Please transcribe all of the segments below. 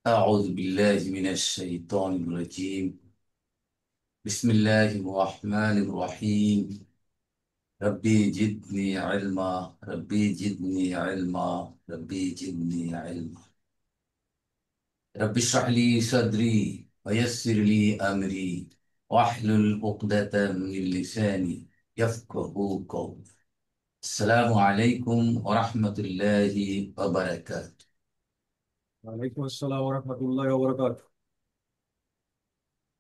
أعوذ بالله من الشيطان الرجيم. بسم الله الرحمن الرحيم. ربي جدني علما، ربي جدني علما، ربي جدني علما. رب اشرح لي صدري ويسر لي أمري واحلل عقدة من لساني يفقه قولي. السلام عليكم ورحمة الله وبركاته. ওয়ালাইকুম আসসালাম রহমতুল্লাহ ওবরাকাত।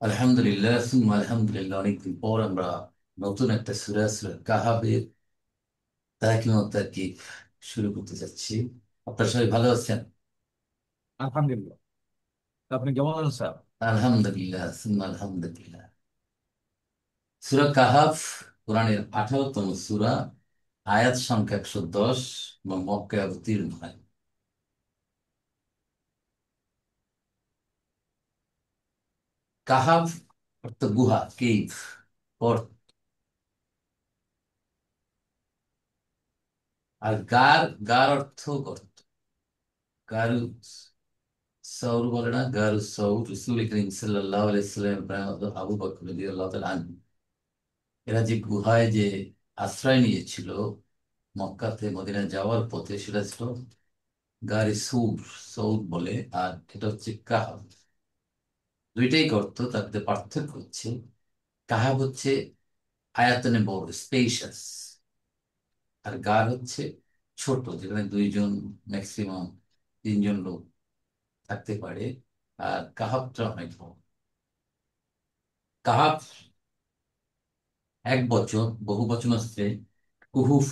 আলহামদুলিল্লাহ সুম্মা আলহামদুলিল্লাহ, অনেকদিন পর আমরা নতুন একটা সূরা কাহাফের তাকিমত তাকিব শুরু করতে যাচ্ছি। আপনার সবাই ভালো আছেন? আলহামদুলিল্লাহ। আপনি কেমন আছেন স্যার? আলহামদুলিল্লাহ সুম্মা আলহামদুলিল্লাহ। সূরা কাহাফ কোরআনের 18তম সূরা, আয়াত সংখ্যা 110 এবং মক্কায় অবতীর্ণ হয়। কাহাফ অর্থ গুহা, কেভ, গর্ত। আর গার, গার অর্থ গর্ত। গারু সৌর বলে না, গারু সৌর। রাসূল করিম সাল্লাল্লাহু আলাইহি সাল্লাম, আবু বকর রাদিয়াল্লাহু তাআলা আনহু, এরা যে গুহায় যে আশ্রয় নিয়েছিল মক্কাতে মদিনায় যাওয়ার পথে, সেটা ছিল গারে সৌর, সৌর বলে। আর এটা হচ্ছে কাহাব। দুইটাই গর্ত, তাতে পার্থক্য হচ্ছে কাহাব হচ্ছে আয়তনে বড়, স্পেশাস। আর গার হচ্ছে ছোট, যেখানে দুইজন, ম্যাক্সিমাম তিনজন লোক থাকতে পারে। আর কাহাবটা অনেক বড়। কাহাব এক বচন, বহু বচন আছে কুহুফ।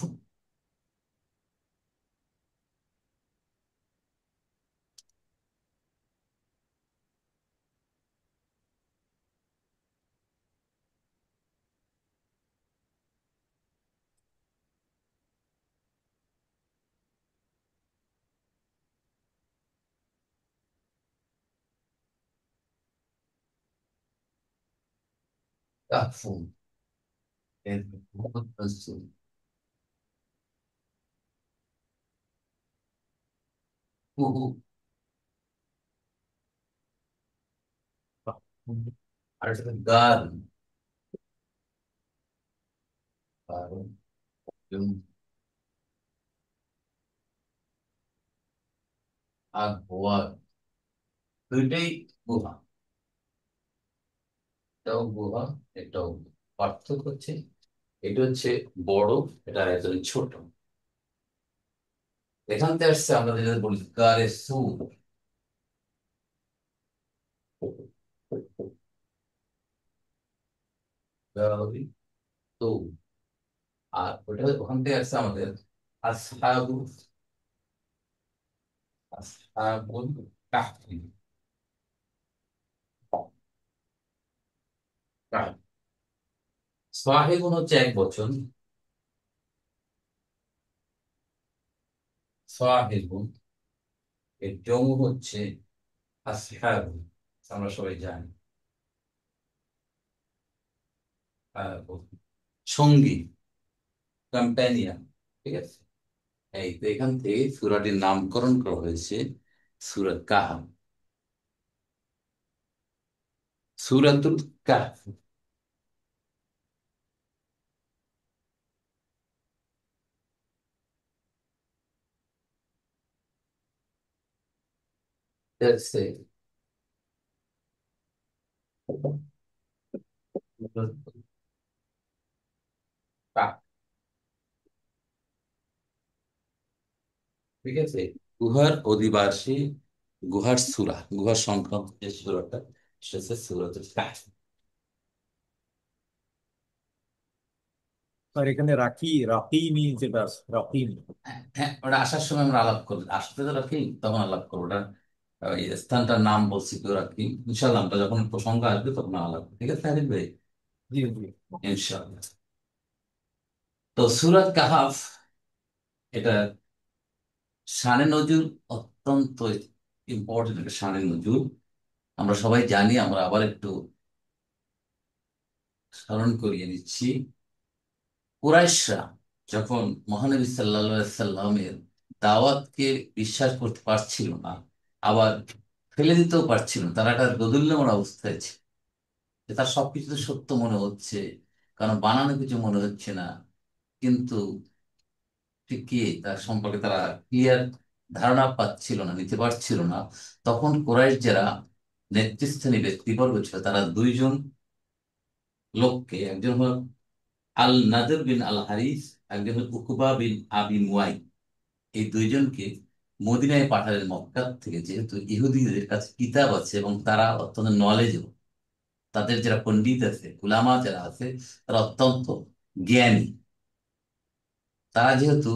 কাহফু এর বহুত আছে। কুহু। আর এটা গার, আর আর গোয়ার, দুইটাই গুহা। এটাও গুহা, এটাও গুহা। পার্থক্য হচ্ছে এটা হচ্ছে বড়, এটা একদম ছোট। এখান থেকে আসছে আমরা যেটা বলি গারে সুর, গারি তো। আর ওটা ওখান থেকে আসছে আমাদের আসহাবু, আসহাবুল কাহফি। সাহেবুন হচ্ছে এক বচন, সাহেবুন। এর জমু হচ্ছে আসহাবু, আমরা সবাই জানি। আর সঙ্গী, কম্প্যানিয়ন। ঠিক আছে। এই তো এখান থেকে সূরাটির নামকরণ করা হয়েছে সূরা কাহাফ, সূরাতুল কাহফ। That's it. কাহফ, ঠিক আছে। গুহার অধিবাসী, গুহার সূরা, গুহার সংক্রান্ত যে সূরাটা, সেটা হচ্ছে সূরাতুল কাহফ। স্যার এখানে রাকিমি যেটা আছে, রাকিমি। হ্যাঁ হ্যাঁ, ওটা আসার সময় আমরা আলাপ করবো, আসতে তো রাখি তখন আলাপ করবো ওটা। ওই স্থানটার নাম বলছি তো রাখি। ইনশাল্লাহ আমরা যখন প্রসঙ্গ আসবে তখন আলাপ করবো। ঠিক আছে আরিফ ভাই? জি জি। ইনশাল্লাহ। তো সূরা কাহাফ, এটা শানে নজুল অত্যন্ত ইম্পর্টেন্ট একটা শানে নজুল। আমরা সবাই জানি, আমরা আবার একটু স্মরণ করিয়ে দিচ্ছি। কুরাইশরা যখন মহানবী সাল্লাল্লাহু আলাইহি সাল্লামের দাওয়াতকে বিশ্বাস করতে পারছিল না, আবার ফেলে দিতেও পারছিল না, তারা একটা দোদুল্যমান অবস্থায় ছিল, যে তার সবকিছু তো সত্য মনে হচ্ছে, কারণ বানানো কিছু মনে হচ্ছে না, কিন্তু ঠিক কি তার সম্পর্কে তারা ক্লিয়ার ধারণা পাচ্ছিল না, নিতে পারছিল না। তখন কুরাইশ যারা নেতৃস্থানীয় ব্যক্তিবর্গ ছিল, তারা দুইজন লোককে, একজন হল আল নাদর বিন আল হারিস, একজন হল উকবা বিন আবি মুয়াই, এই দুইজনকে মদিনায় পাঠালেন মক্কা থেকে। যেহেতু ইহুদিদের কাছে কিতাব আছে এবং তারা অত্যন্ত নলেজেবল, তাদের যারা পণ্ডিত আছে, উলামা যারা আছে, তারা অত্যন্ত জ্ঞানী। তারা যেহেতু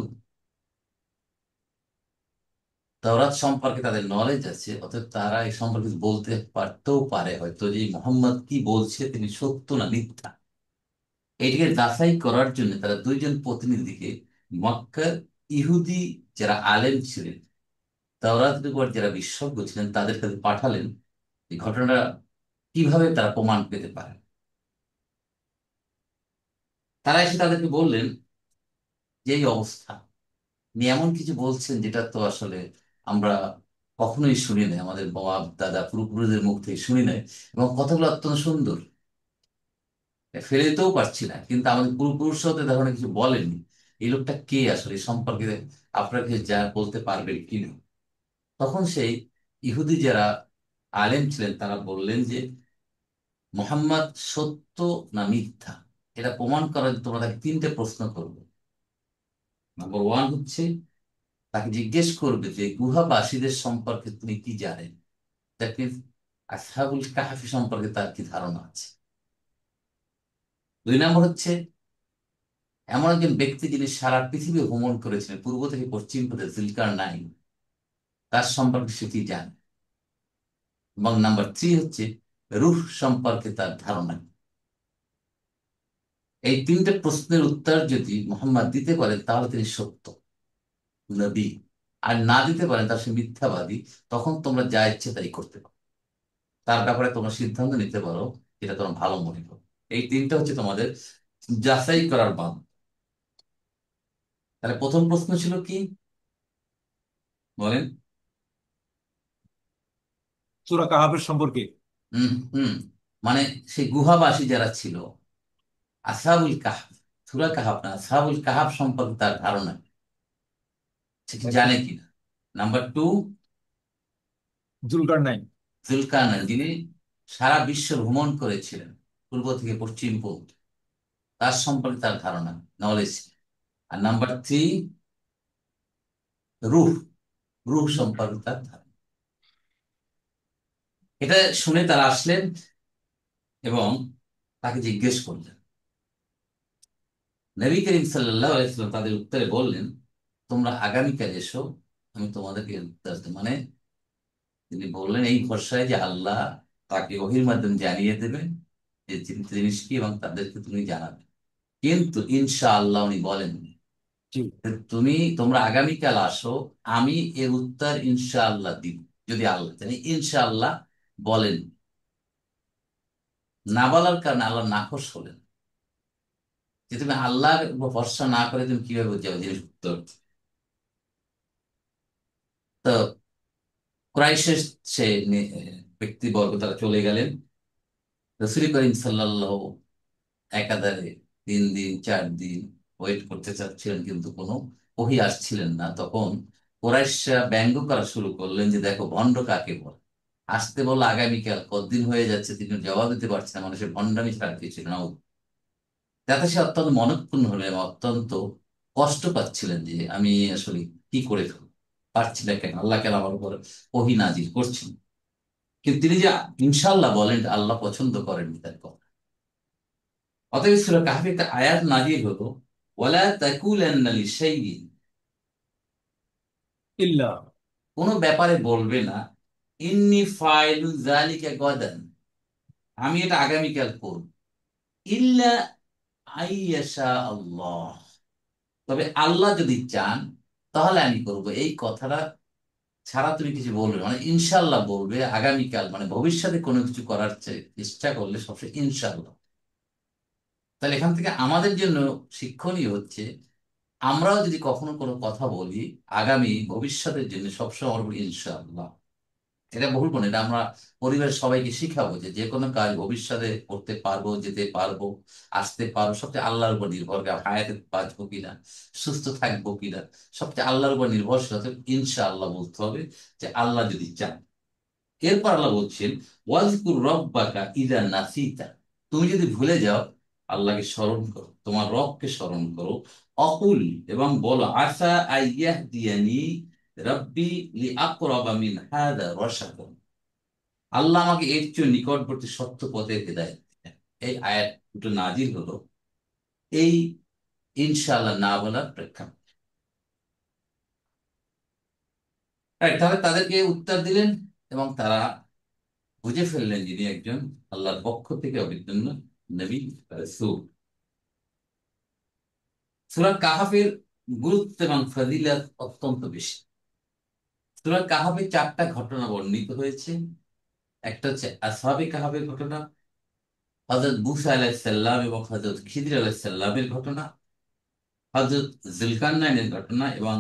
তাওরাত সম্পর্কে তাদের নলেজ আছে, অতএব তারা এই সম্পর্কে বলতে পারতেও পারে হয়তো যে মোহাম্মদ কি বলছে তিনি সত্য না মিথ্যা। এইটিকে যাচাই করার জন্য তারা দুইজন প্রতিনিধিকে মক্কার ইহুদি যারা আলেম ছিলেন, তাওরাতের উপর যারা বিশেষজ্ঞ ছিলেন, তাদের কাছে পাঠালেন এই ঘটনাটা কিভাবে তারা প্রমাণ পেতে পারে। তারা এসে তাদেরকে বললেন যে এই অবস্থা, উনি এমন কিছু বলছেন যেটা তো আসলে আমরা কখনোই শুনি নাই, আমাদের বাবা দাদা পূর্বপুরুষদের মুখ থেকে শুনি নাই, এবং কথাগুলো অত্যন্ত সুন্দর, ফেলে দিতেও পারছি না, কিন্তু আমাদের পূর্বপুরুষরাও তো তখন কিছু বলেনি। এই লোকটা কে আসলে, এই সম্পর্কে আপনারা কিছু যা বলতে পারবেন কিনা। তখন সেই ইহুদি যারা আলেম ছিলেন তারা বললেন যে মোহাম্মদ সত্য না মিথ্যা, এটা প্রমাণ করার জন্য তোমরা তাকে তিনটে প্রশ্ন করবে। নাম্বার ওয়ান হচ্ছে, তাকে জিজ্ঞেস করবে যে গুহাবাসীদের সম্পর্কে তিনি কি জানেন, দ্যাট মিনস আসহাবুল কাহফি সম্পর্কে তার কি ধারণা আছে। দুই নম্বর হচ্ছে, এমন একজন ব্যক্তি যিনি সারা পৃথিবী ভ্রমণ করেছিলেন পূর্ব থেকে পশ্চিম পথে, জুলকার নাইন, তার সম্পর্কে সে কি জানে। এবং নাম্বার থ্রি হচ্ছে, রূহ সম্পর্কে তার ধারণা কি। এই তিনটে প্রশ্নের উত্তর যদি মোহাম্মদ দিতে পারেন তাহলে তিনি সত্য নবী, আর না দিতে পারেন তাহলে সে মিথ্যাবাদী। তখন তোমরা যা ইচ্ছে তাই করতে পারো, তার ব্যাপারে তোমরা সিদ্ধান্ত নিতে পারো যেটা তোমার ভালো মনে করো। এই তিনটা হচ্ছে তোমাদের যাচাই করার বাদ। তাহলে প্রথম প্রশ্ন ছিল কি বলেন? সূরা কাহাফের সম্পর্কে। হুম হুম, মানে সেই গুহাবাসী যারা ছিল, আসহাবুল কাহাফ, সূরা কাহাফ না, আসহাবুল কাহাফ সম্পর্কে তার ধারণা কি? সে কি আচ্ছা। জানে কিনা। Number two, Zulkarnain. Zulkarnain, যিনি সারা বিশ্ব ভ্রমণ করেছিলেন পূর্ব থেকে পশ্চিম পর্যন্ত, তার সম্পর্কে তার ধারণা, নলেজ। আর নাম্বার থ্রি, রূহ, রূহ সম্পর্কে তার ধারণা। এটা শুনে তারা আসলেন এবং তাকে জিজ্ঞেস করলেন। নবী করিম সাল্লাল্লাহু আলাইহি ওয়াসাল্লাম তাদের উত্তরে বললেন, তোমরা আগামীকাল এসো, আমি তোমাদেরকে উত্তর দেব। মানে তিনি বললেন এই ভরসায় যে আল্লাহ তাকে ওহীর মাধ্যমে জানিয়ে দেবেন যে জিনিস কি, এবং তাদেরকে তুমি জানাবে। কিন্তু ইনশাআল্লাহ উনি বলেন, জি। তোমরা আগামীকাল আসো, আমি এর উত্তর ইনশাআল্লাহ দিব, যদি আল্লাহ জানি। ইনশাআল্লাহ বলেন, না বলার কারণে আল্লাহ নাখোশ হলেন, যে তুমি আল্লাহর উপর ভরসা না করে তুমি কিভাবে যাবে জিনিস উত্তর। তো ক্রাইসিস সে ব্যক্তিবর্গ তারা চলে গেলেন। রসুল করিম সাল্লাল্লাহু একাধারে 3 দিন 4 দিন ওয়েট করতে চাচ্ছিলেন, কিন্তু কোনো ওহী আসছিলেন না। তখন কুরাইশরা ব্যঙ্গ করা শুরু করলেন যে দেখো ভণ্ড কাকে বলে, আসতে বললো আগামীকাল, কতদিন হয়ে যাচ্ছে তিনি জবাব দিতে পারছেন না, মানুষের ভণ্ডামি ছাড়া কিছু ছিল না। যাতে সে অত্যন্ত মনঃক্ষুণ্ণ হলেন এবং অত্যন্ত কষ্ট পাচ্ছিলেন যে আমি আসলে কি করে ফেলবো, পারছি না কেন, আল্লাহ কেন আমার উপর ওহী নাজিল করছেন। কিন্তু তিনি যে ইনশাআল্লাহ বলেন, আল্লাহ পছন্দ করেন তার কথা। অতএব সূরা কাহফে একটা আয়াত নাজিল হলো, ওয়ালা তাকুলান্না লিশাইইন, ইল্লা। কোনো ব্যাপারে বলবে না ইন্নী ফাইলু যালিকা গাদান, আমি এটা আগামীকাল করব, ইল্লা আইয়াশা আল্লাহ, তবে আল্লাহ যদি চান তাহলে আমি করব। এই কথাটা ছাড়া তুমি কিছু বলবে না। মানে ইনশাআল্লাহ বলবে আগামীকাল, মানে ভবিষ্যতে কোনো কিছু করার চেষ্টা করলে সবসময় ইনশাআল্লাহ। তাহলে এখান থেকে আমাদের জন্য শিক্ষণীয় হচ্ছে, আমরাও যদি কখনো কোনো কথা বলি আগামী ভবিষ্যতের জন্য সবসময় আমরা বলি ইনশাআল্লাহ। এটা ভুল কোন, এটা আমরা পরিবারের সবাইকে শিখাবো যে যে কোনো কাজ ভবিষ্যতে করতে পারবো, যেতে পারবো, আসতে পারবো, সবচেয়ে আল্লাহর উপর নির্ভর করে, হায়াতে বাঁচবো কিনা, সুস্থ থাকবো কিনা, সবচেয়ে আল্লাহর উপর নির্ভরশীল হতে ইনশাআল্লাহ বলতে হবে যে আল্লাহ যদি চান। এরপর আল্লাহ বলছেন ওয়াজকুর রব্বাকা ইদা নাসিতা, তুমি যদি ভুলে যাও আল্লাহকে স্মরণ করো, তোমার রবকে স্মরণ করো। অকুল, এবং বলো আশা আইয়াহদিয়ানি রব্বি লিআকরাবা মিন হাদা রশাদা, আল্লাহ আমাকে এর চেয়ে নিকটবর্তী সত্য পথে হেদায়েত দিবেন। এই আয়াত দুটো নাজিল হলো এই ইনশাআল্লাহ না বলার প্রেক্ষাপটে। Right, তাহলে তাদেরকে উত্তর দিলেন এবং তারা বুঝে ফেললেন যিনি একজন আল্লাহর পক্ষ থেকে অবিচ্ছিন্ন নবী রাসূল। সূরা কাহাফের গুরুত্ব এবং ফজিলত অত্যন্ত বেশি। সূরা কাহাফে চারটা ঘটনা বর্ণিত হয়েছে। একটা হচ্ছে আসহাবে কাহাফের ঘটনা, হযরত মূসা আলাইহিস সালাম এবং হযরত খিদর আলাইহিস সালামের ঘটনা, হযরত যুলকারনাইনের ঘটনা এবং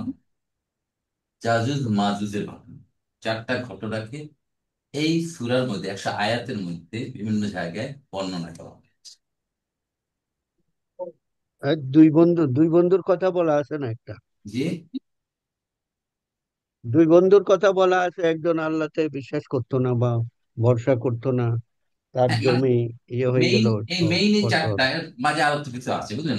যাজুজ মাজুজের ঘটনা। চারটা ঘটনাকে এই সূরার মধ্যে 100 আয়াতের মধ্যে বিভিন্ন জায়গায় বর্ণনা করা হয়েছে। আর দুই বন্ধুর কথা বলা আছে না একটা? যে দুই বন্ধুর কথা বলা আছে, একজন আল্লাহতে বিশ্বাস করতো না বা ভরসা করতো না, তার হ্যাঁ, মানে জমি ইয়ে হয়ে মেইন, গেল এই সব মেইন এই ফসল। চারটা, এর মাঝে আরো তো কিছু আছে বুঝলেন,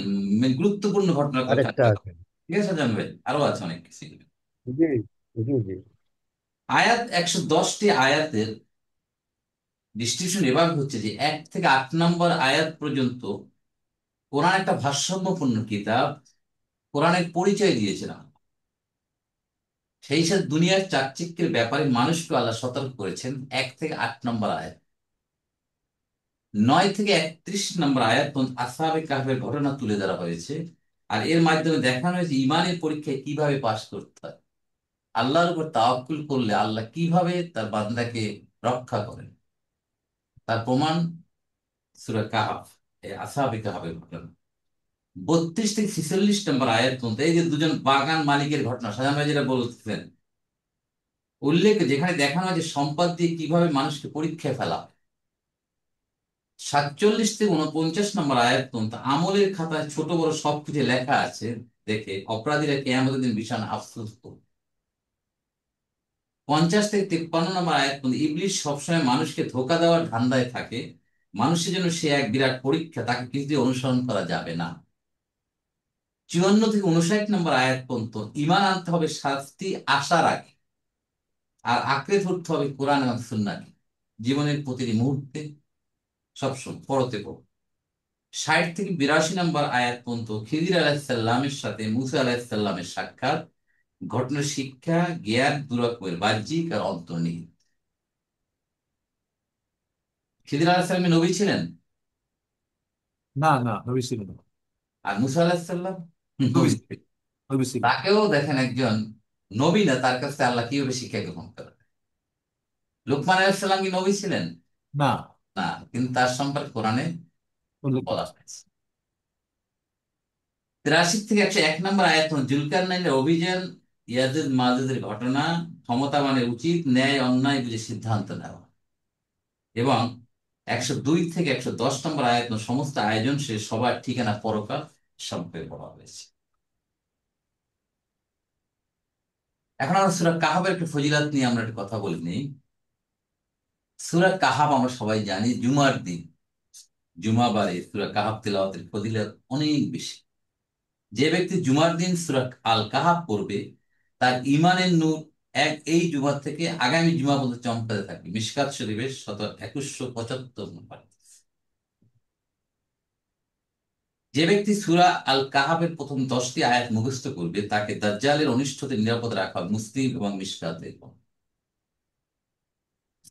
গুরুত্বপূর্ণ ঘটনার কথা আরেকটা চারটা। আছে। ঠিক আছে জানবেন, আরো আছে অনেক কিছু। জি, জি, জি। আয়াত 110টি আয়াতের ডিস্ট্রিবিউশন এভাবে হচ্ছে যে 1 থেকে 8 নম্বর আয়াত পর্যন্ত কোরআন একটা ভারসাম্যপূর্ণ কিতাব, কোরআনের পরিচয় দিয়েছিলাম। সেই সাথে দুনিয়ার চাকচিক্যের ব্যাপারে মানুষকে আল্লাহ সতর্ক করেছেন 1 থেকে 8 নম্বর আয়াত। 9 থেকে 31 নম্বর আয়াত পর্যন্ত আসহাবে কাহফের ঘটনা তুলে ধরা হয়েছে। আর এর মাধ্যমে দেখানো হয়েছে ইমানের পরীক্ষায় কিভাবে পাশ করতে হয়, আল্লাহর উপর তাওয়াক্কুল করলে আল্লাহ কিভাবে তার বান্দাকে রক্ষা করেন, তার প্রমাণ সূরা কাহফ, এই আসহাবে কাহফের ঘটনা। 32 থেকে 46 নম্বর আয়াত পর্যন্ত এই যে দুজন বাগান মালিকের ঘটনা, সাজান ভাই যেটা বলতেছেন, উল্লেখ যেখানে দেখানো হয় যে সম্পদ দিয়ে কিভাবে মানুষকে পরীক্ষায় ফেলা হয়। 47 থেকে 49 নম্বর আয়াত পর্যন্ত আমলের খাতায় ছোট বড় সবকিছু লেখা আছে দেখে অপরাধীরা কিয়ামতের দিন ভীষণ আফসোস করবে। 50 থেকে 53 নম্বর আয়াত পর্যন্ত ইবলিস সবসময় মানুষকে ধোঁকা দেওয়ার ধান্দায় থাকে, মানুষের জন্য সে এক বিরাট পরীক্ষা, তাকে কিছু দিয়ে অনুসরণ করা যাবে না। 54 থেকে 59 নম্বর আয়াত পর্যন্ত ঈমান আনতে হবে শাস্তি আসার আগে, আর আঁকড়ে ধরতে হবে কোরআন এবং সুন্নাহকে জীবনের প্রতিটি মুহূর্তে, সবসময় পরতে পড়ো। 60 থেকে 82 নম্বর আয়াত পর্যন্ত খিদির আলাহিসাল্লামের সাথে মুসা আলাহিসাল্লামের সাক্ষাৎ, ঘটনার শিক্ষা, জ্ঞান দু রকমের, বাহ্যিক আর অন্তর্নিহিত। খিদির আলাহিসাল্লামের নবী ছিলেন, না, না, নবী ছিল না। আর মুসা আলাহিসাল্লাম নবী নবী ছিল, ছিলেন। নবী ছিল। তাকেও দেখেন একজন নবী না, তার কাছে আল্লাহ কিভাবে শিক্ষা গ্রহণ করেন। লুকমান আলাহিসাল্লাম কি নবী ছিলেন? না, না, কিন্তু তার সম্পর্কে কোরআনে উল্লেখ বলা আছে। হয়েছে। 83 থেকে 101 নম্বর আয়াত জুলকারনাইনের অভিযান, ইয়াজুজ মাজুজের ঘটনা, ক্ষমতাবানের উচিত ন্যায় অন্যায় বুঝে সিদ্ধান্ত নেওয়া, এবং 102 থেকে 110 নম্বর আয়াত সমস্ত আয়োজন সে সবার ঠিকানা পরকাল সম্পর্কে বলা হয়েছে। এখন আমরা সূরা কাহাবের একটা ফজিলত নিয়ে আমরা একটা কথা বলে নিই। সূরা কাহাব আমরা সবাই জানি জুমার দিন, জুমাবারে সূরা কাহাব তেলাওয়াতের ফজিলত অনেক বেশি। যে ব্যক্তি জুমার দিন সূরা আল কাহাফ পড়বে তার ঈমানের নূর এই জুমা থেকে আগামী জুমা পর্যন্ত চমকাতে থাকবে। মিশকাত শরীফের 2175 নম্বর। যে ব্যক্তি সূরা আল কাহাফের প্রথম 10টি আয়াত মুখস্থ করবে তাকে দাজ্জালের অনিষ্ট হতে নিরাপদ রাখা হবে, মুসলিম এবং মিশকাতের।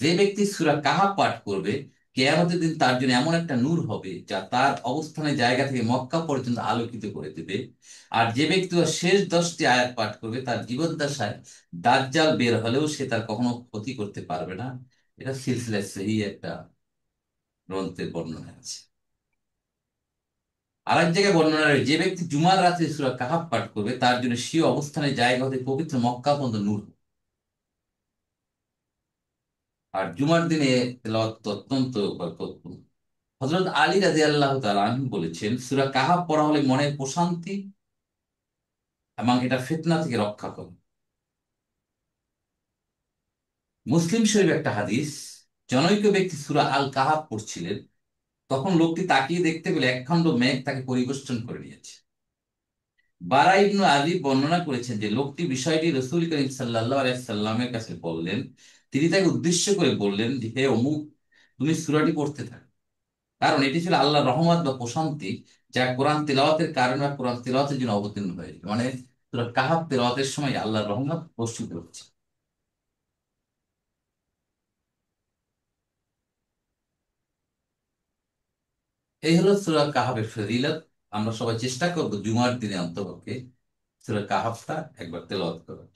যে ব্যক্তি সূরা কাহাফ পাঠ করবে কিয়ামতের দিন তার জন্য এমন একটা নূর হবে যা তার অবস্থানের জায়গা থেকে মক্কা পর্যন্ত আলোকিত করে দেবে। আর যে ব্যক্তি ওর শেষ 10টি আয়াত পাঠ করবে তার জীবদ্দশায় দাজ্জাল বের হলেও সে তার কখনো ক্ষতি করতে পারবে না। এটা সিলসিলা সহিহ একটা গ্রন্থের বর্ণনা আছে। আরেক জায়গায় বর্ণনা রয়েছে যে ব্যক্তি জুমার রাতে সূরা কাহাফ পাঠ করবে তার জন্য স্বীয় অবস্থানের জায়গা হতে পবিত্র মক্কা পর্যন্ত নূর। আর জুমার দিনে তেলাওয়াত তো অত্যন্ত বরকত। হযরত আলী রাদিয়াল্লাহু তাআলা আনহু বলেছেন, সূরা কাহাফ পড়া হলে মনের প্রশান্তি এবং এটা ফিতনা থেকে রক্ষা করে। মুসলিম শরীফ একটা হাদিস, জনৈক ব্যক্তি সূরা আল কাহাফ পড়ছিলেন, তখন লোকটি তাকিয়ে দেখতে পেলে একখণ্ড মেঘ তাকে পরিবেষ্টন করে নিয়েছে। বারা ইবনু আযিব বর্ণনা করেছেন যে লোকটি বিষয়টি রাসূল করিম সাল্লাল্লাহু আলাইহি সাল্লামের কাছে বললেন। তিনি তাকে উদ্দেশ্য করে বললেন যে, হে অমুক, তুমি সূরাটি পড়তে থাকো, কারণ এটি ছিল আল্লাহর রহমত বা প্রশান্তি, যা কোরআন তেলাওয়াতের কারণে বা কোরআন তেলাওয়াতের জন্য অবতীর্ণ হয়েছে। মানে সূরা কাহাফ তেলাওয়াতের সময় আল্লাহর রহমত বর্ষিত হচ্ছে। এই হলো সূরা কাহাফের ফজিলত। আমরা সবাই চেষ্টা করব জুমার দিনে অন্ততপক্ষে সূরা কাহাফটা একবার তেলাওয়াত করার।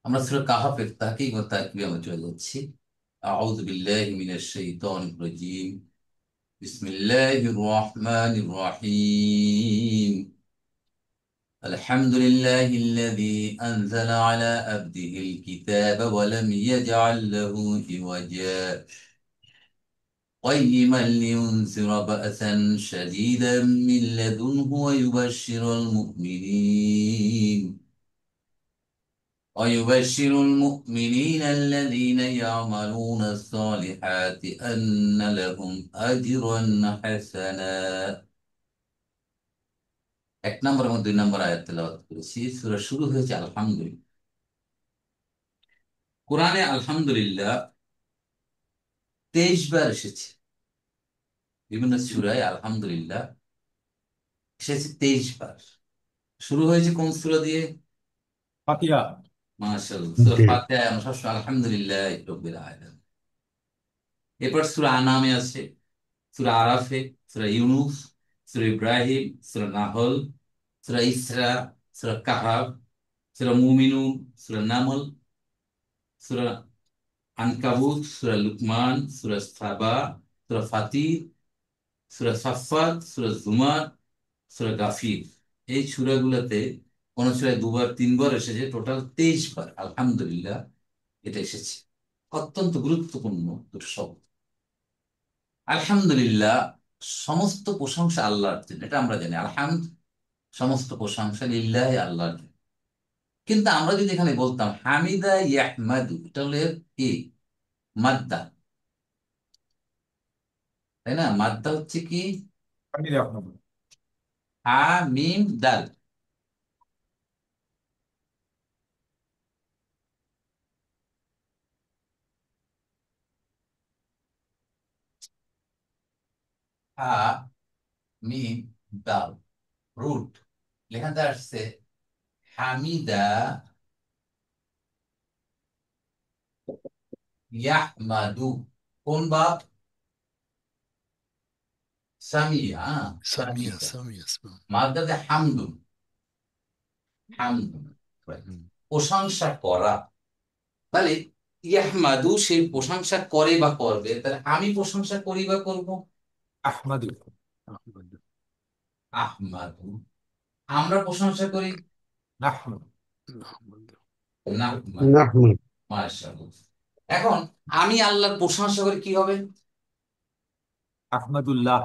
আমরা সূরা কাহাফের তাকিব ও তাকবীর আমরা চলে যাচ্ছি। আউযু বিল্লাহি মিনাশ শাইতানির রাজীম। বিসমিল্লাহির রহমানির রহিম। الحمد لله الذي أنزل على عبده الكتاب ولم يجعل له عوجا قيما لينذر بأسا شديدا من لدنه ويبشر المؤمنين الذين يعملون الصالحات أن لهم أجرا حسنا। 1 নম্বর এবং 2 নম্বর আয়াত তেলাওয়াত করেছি। সূরা শুরু হয়েছে আলহামদুলিল্লাহ। কোরআনে আলহামদুলিল্লাহ 23 বার এসেছে। বিভিন্ন সূরায় আলহামদুলিল্লাহ এসেছে 23 বার। শুরু হয়েছে কোন সূরা দিয়ে? ফাতিহা। মাশাআল্লাহ, সূরা জি। ফাতিহা। আমরা সবসময় আলহামদুলিল্লাহ রাব্বিল আলামিন। এরপর সূরা আনামে আছে, সূরা আরাফে, সূরা ইউনুস, সূরা ইব্রাহিম, সূরা নাহল, সূরা ইসরা, সূরা কাহাফ, সূরা মুমিনুন, সূরা নামল, সূরা আনকাবুত, সূরা লুকমান, সূরা সাবা, সূরা ফাতির, সূরা সাফফাত, সূরা জুমার, সূরা গাফির। এই সূরাগুলোতে কোন সূরায় 2 বার 3 বার এসেছে, টোটাল 23 বার আলহামদুলিল্লাহ এটা এসেছে। অত্যন্ত গুরুত্বপূর্ণ দুটো শব্দ। আলহামদুলিল্লাহ সমস্ত প্রশংসা আল্লাহর জন্য, এটা আমরা জানি। আলহামদ সমস্ত প্রশংসা লিল্লাহি আল্লাহর জন্য। কিন্তু আমরা যদি এখানে বলতাম হামিদা ইয়াহমাদু, এটা হলে কি? মাদ্দা, তাই না? মাদ্দা হচ্ছে কি? আমির আহমদ। হা মিম দাল। হা মিম দাল, রুট। লেখাতে আসছে হামিদা ইয়াহমাদু। কোন বাপ? সামিয়া। سامية হামিদা سامية اسمه. মাদ্দাতে হামদুন। হামদুন مم. প্রশংসা করা। তাহলে ইয়াহমাদু সেই প্রশংসা করে বা করবে, তাহলে আমি প্রশংসা করি বা করব? আহমদ। أحمد. আহমাদু। আমরা প্রশংসা করি নাহনু। أحمد. নাহমাদু। নাহমাদ। মাশাআল্লাহ। এখন আমি আল্লাহর প্রশংসা করি, কি হবে? আহমদুল্লাহ।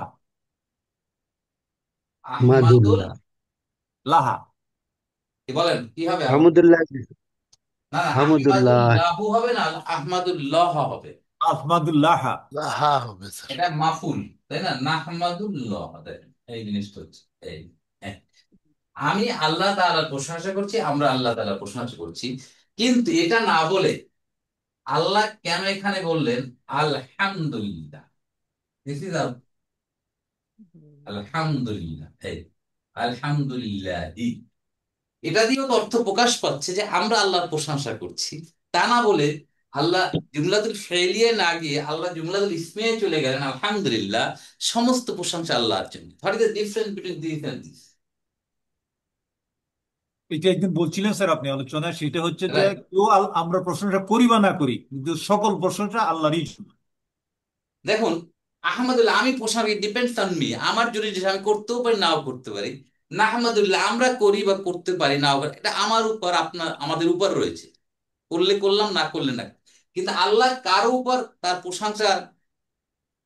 আহমাদুল। মাদুল্লাহ। লাহা। কি বলেন, কি হবে আরো? হামদুল্লাহ। না না, হামদুল্লাহ। আহমাদুল্লাহু হবে না, আহমাদুল্লাহ হবে। আহমদুল্লাহ। لا ها هو بزر. এটা মাফুল, তাই না? নাহমাদুল্লাহ, দেখেন এই জিনিসটা হচ্ছে এই। হ্যাঁ, আমি আল্লাহ তাআলার প্রশংসা করছি, আমরা আল্লাহ তাআলার প্রশংসা করছি। কিন্তু এটা না বলে আল্লাহ কেন এখানে বললেন আলহামদুলিল্লাহ? দিস ইজ আলহামদুলিল্লাহ, এই আলহামদুলিল্লাহ। এটা দিয়েও তো অর্থ প্রকাশ পাচ্ছে যে আমরা আল্লাহর প্রশংসা করছি। তা না বলে আল্লাহ জুমলাতুল ফেলিয়ে না গিয়ে আল্লাহ জুমলাতুল ইসমিয়ে চলে গেলেন আলহামদুলিল্লাহ। সমস্ত প্রশংসা আল্লাহর জন্য। What is the difference between this and this? এটা একদিন বলছিলেন স্যার আপনি আলোচনায়, সেটা হচ্ছে যে রাইট। কেউ আমরা প্রশংসা করি বা না করি, কিন্তু সকল প্রশংসা আল্লাহরই জন্য। দেখুন, আহমদুল্লাহ আমি পোশাক ডিপেন্ডস অন মি, আমার জন্য যে আমি করতেও পারি নাও করতে পারি। না আহমদুল্লাহ আমরা করি বা করতে পারি নাও পারি, এটা আমার উপর আপনার আমাদের উপর রয়েছে। করলে করলাম, না করলে না। কিন্তু আল্লাহ কারো উপর তার প্রশংসা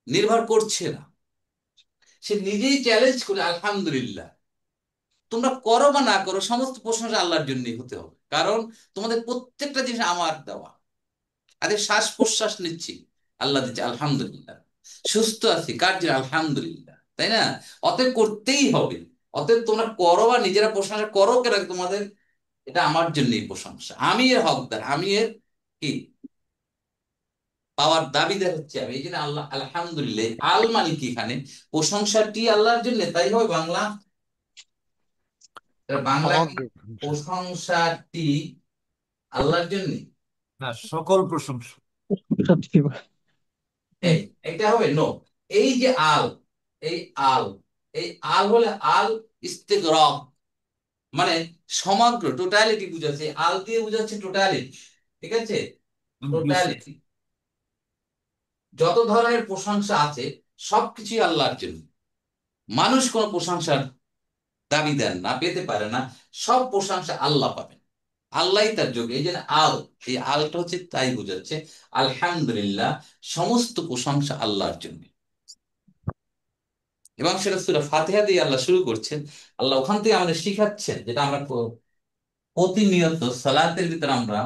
নির্ভর করছে না। সে নিজেই চ্যালেঞ্জ করে আলহামদুলিল্লাহ, তোমরা করো বা না করো সমস্ত প্রশংসা আল্লাহর জন্যই হতে হবে, কারণ তোমাদের প্রত্যেকটা জিনিস আমার দেওয়া। আরে শ্বাস প্রশ্বাস নিচ্ছি, আল্লাহ দিচ্ছে আলহামদুলিল্লাহ। সুস্থ আছি, কার জন্য? আলহামদুলিল্লাহ, তাই না? অতএব করতেই হবে। অতএব তোমরা করো বা নিজেরা প্রশংসা করো কেন, তোমাদের এটা আমার জন্যই প্রশংসা, আমি এর হকদার, আমি এর কি পাওয়ার দাবিদার হচ্ছে আমি। এই জন্য আল্লাহ আলহামদুলিল্লাহ, আল মানে কি এখানে প্রশংসাটি আল্লাহর জন্য, তাই হবে বাংলা। এটা বাংলা কি? সমগ্র প্রশংসা। প্রশংসাটি আল্লাহর জন্য। না, সকল প্রশংসা। এই এটা হবে নো। এই যে আল, এই আল, এই আল হলে আল ইস্তেগরাক, মানে সমগ্র টোটালিটি বুঝাচ্ছে। আল দিয়ে বুঝাচ্ছে টোটালিটি, ঠিক আছে? জি স্যার। টোটালিটি, যত ধরনের প্রশংসা আছে সবকিছুই আল্লাহর জন্য। মানুষ কোনো প্রশংসার দাবি দেন না, পেতে পারে না। সব প্রশংসা আল্লাহ পাবেন, আল্লাহই তার যোগ্য। এই জন্য আল, এই আলটা হচ্ছে তাই বুঝাচ্ছে আলহামদুলিল্লাহ, সমস্ত প্রশংসা আল্লাহর জন্য। এবং সেটা সূরা ফাতিহা দিয়ে আল্লাহ শুরু করছেন। আল্লাহ ওখান থেকে আমাদের শিখাচ্ছেন, যেটা আমরা প্রতিনিয়ত সালাতের ভিতরে আমরা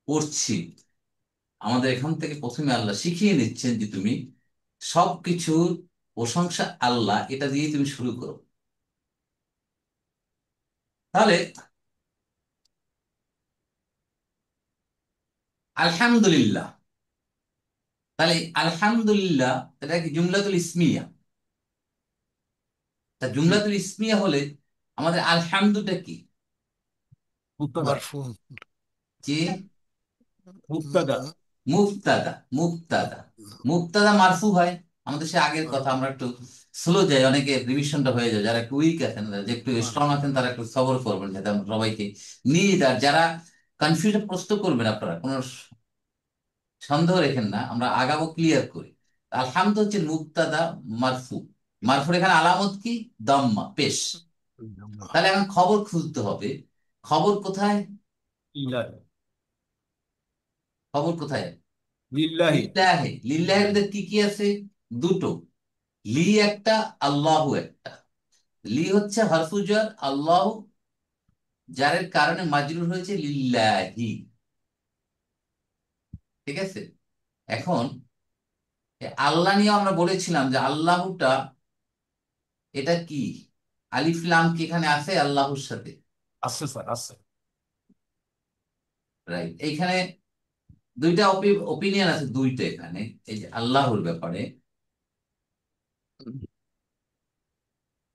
পড়ছি। আমাদের এখান থেকে প্রথমে আল্লাহ শিখিয়ে নিচ্ছেন যে তুমি সবকিছুর প্রশংসা আল্লাহ, এটা দিয়ে তুমি শুরু করো। তাহলে আলহামদুলিল্লাহ, তাহলে আলহামদুলিল্লাহ এটা কি জুমলাতুল ইসমিয়া? তা জি। জুমলাতুল ইসমিয়া হলে আমাদের আলহামদুটা কি? মুক্তাদা। মারফু। যে মুক্তাদা। মুফতাদা, মুফতাদা, মুফতাদা মারফু হয়। আমাদের সে আগের কথা, আমরা একটু স্লো যাই, অনেকে রিভিশনটা হয়ে যায়। যারা একটু উইক আছেন, যে একটু স্ট্রং আছেন, তারা একটু সবর করবেন, যাতে আমরা সবাইকে নিয়ে যার। যারা কনফিউশন প্রশ্ন করবেন, আপনারা কোনো সন্দেহ রেখেন না, আমরা আগাবো ক্লিয়ার করি। আলহামদু হচ্ছে মুফতাদা মারফু। মারফুর এখানে আলামত কি? দাম্মা, পেশ। তাহলে এখন খবর খুঁজতে হবে। খবর কোথায়? লিল্লাহি। খবর কোথায়? লিল্লাহি। লিল্লাহে। লিল্লাহের মধ্যে কি কি আছে? দুটো। লি একটা, আল্লাহু একটা। লি হচ্ছে হরফু জার, আল্লাহ জারের কারণে মাজরুর হয়েছে লিল্লাহি, ঠিক আছে? এখন আল্লাহ নিয়ে আমরা বলেছিলাম যে আল্লাহটা এটা কি? আলিফ লাম কি এখানে আছে আল্লাহর সাথে? আছে স্যার, আছে। রাইট। এইখানে দুইটা ওপিনিয়ন আছে, দুইটা এখানে। এই যে আল্লাহর ব্যাপারে,